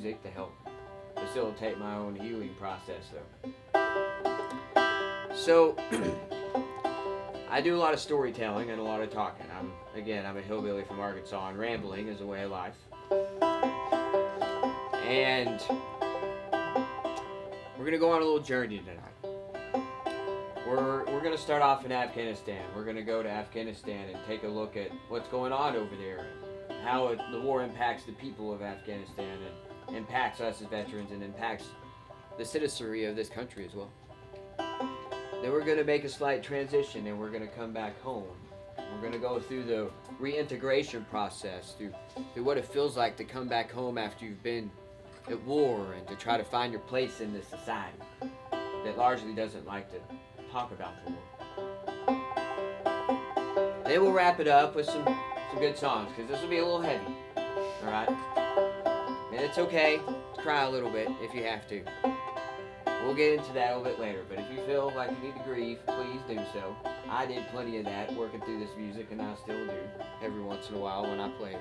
music to help facilitate my own healing process, though. So, I do a lot of storytelling and a lot of talking. I'm a hillbilly from Arkansas, and rambling is a way of life. And we're going to go on a little journey tonight. We're going to start off in Afghanistan. We're going to go to Afghanistan and take a look at what's going on over there, and how the war impacts the people of Afghanistan, and impacts us as veterans, and impacts the citizenry of this country as well. Then we're going to make a slight transition, and we're going to come back home. We're going to go through the reintegration process, through what it feels like to come back home after you've been at war, and to try to find your place in this society that largely doesn't like to talk about the war. Then we'll wrap it up with some good songs, because this will be a little heavy. Alright? And it's okay to cry a little bit if you have to. We'll get into that a little bit later, but if you feel like you need to grieve, please do so. I did plenty of that working through this music, and I still do every once in a while when I play it.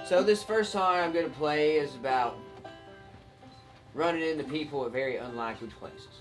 So this first song I'm going to play is about running into people at very unlikely places.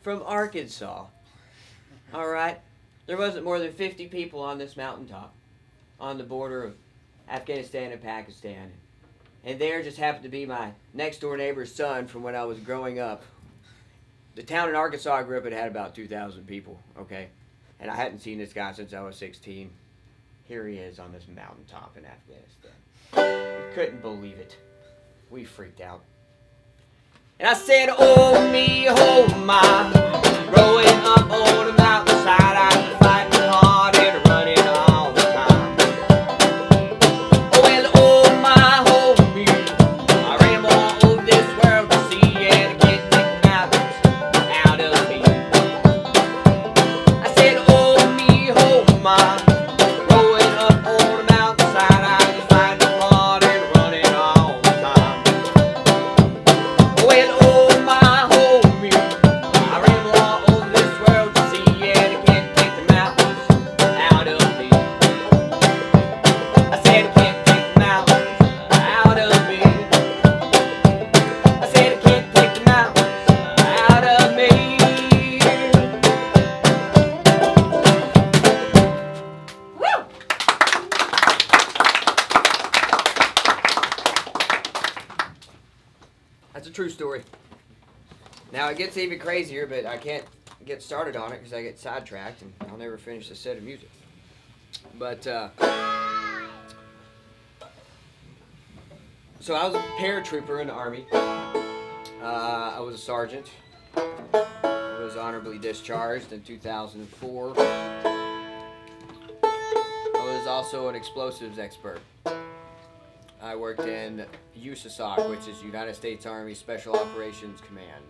From Arkansas. Alright? There wasn't more than 50 people on this mountaintop on the border of Afghanistan and Pakistan. And there just happened to be my next door neighbor's son from when I was growing up. The town in Arkansas I grew up in had about 2,000 people, okay? And I hadn't seen this guy since I was 16. Here he is on this mountaintop in Afghanistan. We couldn't believe it. We freaked out. And I said, oh me, oh my, growing up on the mountainside, I was fighting hard and running all the time. Oh well, oh my, oh me, I ran all over this world to see and get the mountains out of me. I said, oh me, oh my, growing up on the mountainside, I was fighting hard and running all the time. Well, oh my, oh me, I ramble all over this world to see, and I can't take the mountains out of me. I said I can't take the mountains out of me. I said I can't take the mountains out of me. Woo! That's a true story. Now it gets even crazier, but I can't get started on it because I get sidetracked and I'll never finish the set of music. But, so I was a paratrooper in the Army. I was a sergeant. I was honorably discharged in 2004. I was also an explosives expert. I worked in USASOC, which is United States Army Special Operations Command.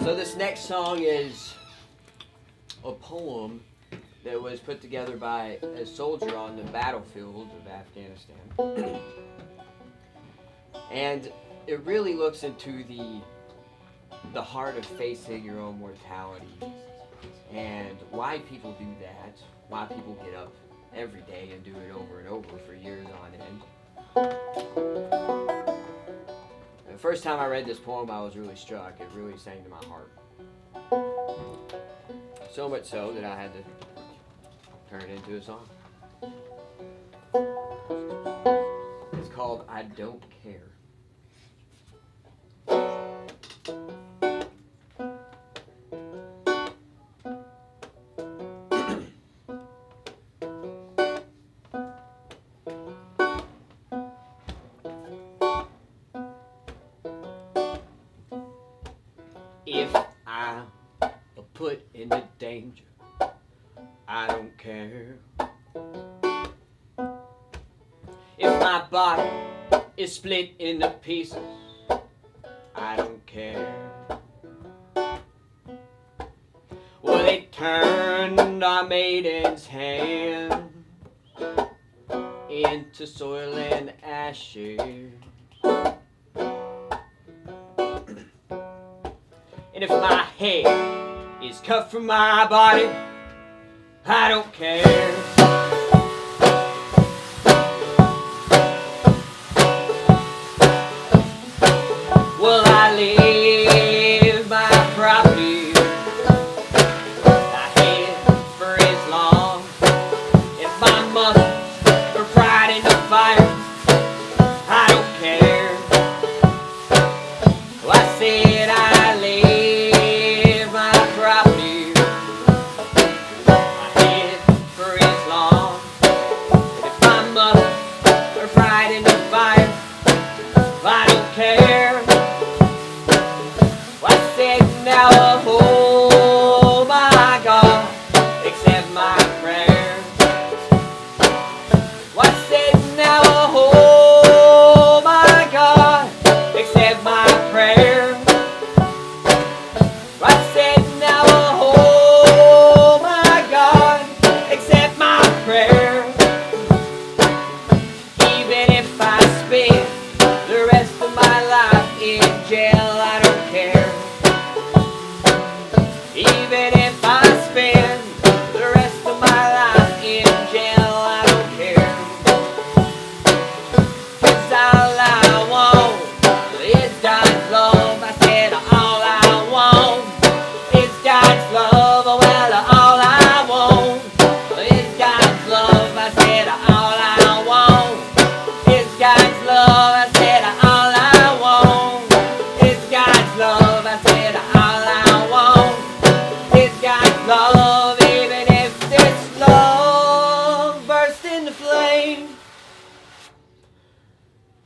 So this next song is a poem that was put together by a soldier on the battlefield of Afghanistan. And it really looks into the heart of facing your own mortality and why people do that, why people get up every day and do it over and over for years on end. The first time I read this poem, I was really struck. It really sang to my heart. So much so that I had to turn it into a song. It's called I Don't Care. If I'm put into danger, I don't care. If my body is split into pieces, I don't care. Well, they turned our maiden's hand into soil and ashes. And if my head is cut from my body, I don't care. Well, I leave my property, I had for as long as my muscles are fried in the fire, I don't care. Well, I said I leave my property, I had for as long as if my muscles are fried in the fire, I don't care. Well, I said now, oh my God, accept my prayer. Well, I said now, oh my God, accept my prayer. Well, I said now, oh my God, accept my prayer. Even if I spend the rest of my life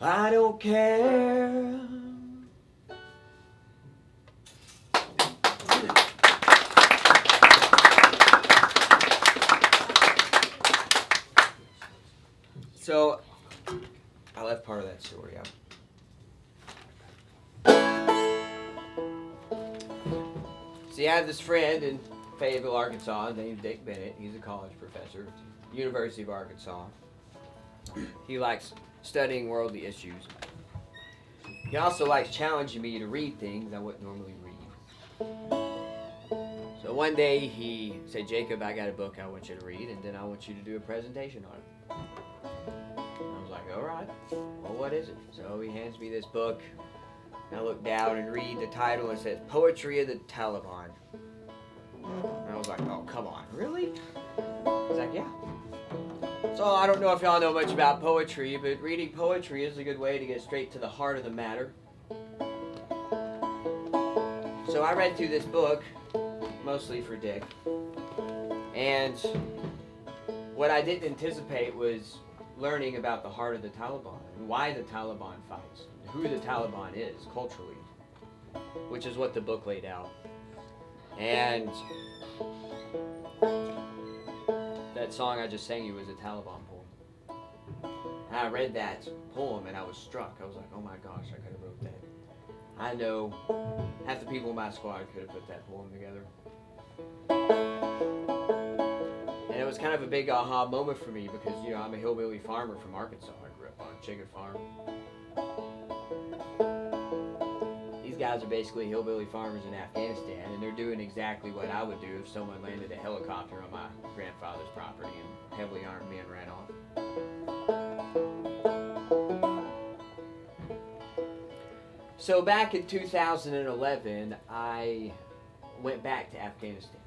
I don't care. So, I left part of that story out. See, I have this friend in Fayetteville, Arkansas, named Dick Bennett. He's a college professor at the University of Arkansas. He likes studying worldly issues. He also likes challenging me to read things I wouldn't normally read. So one day he said, Jacob, I got a book I want you to read, and then I want you to do a presentation on it. And I was like, all right, well, what is it? So he hands me this book. And I look down and read the title, and it says, Poetry of the Taliban. And I was like, oh, come on, really? He's like, yeah. So I don't know if y'all know much about poetry, but reading poetry is a good way to get straight to the heart of the matter. So I read through this book, mostly for Dick, and what I didn't anticipate was learning about the heart of the Taliban, and why the Taliban fights, and who the Taliban is culturally, which is what the book laid out. And that song I just sang you was a Taliban poem. And I read that poem and I was struck. I was like, oh my gosh, I could have wrote that. I know half the people in my squad could have put that poem together. And it was kind of a big aha moment for me because, you know, I'm a hillbilly farmer from Arkansas. I grew up on a chicken farm. These guys are basically hillbilly farmers in Afghanistan, and they're doing exactly what I would do if someone landed a helicopter on my grandfather's property and heavily armed men ran off. So back in 2011, I went back to Afghanistan.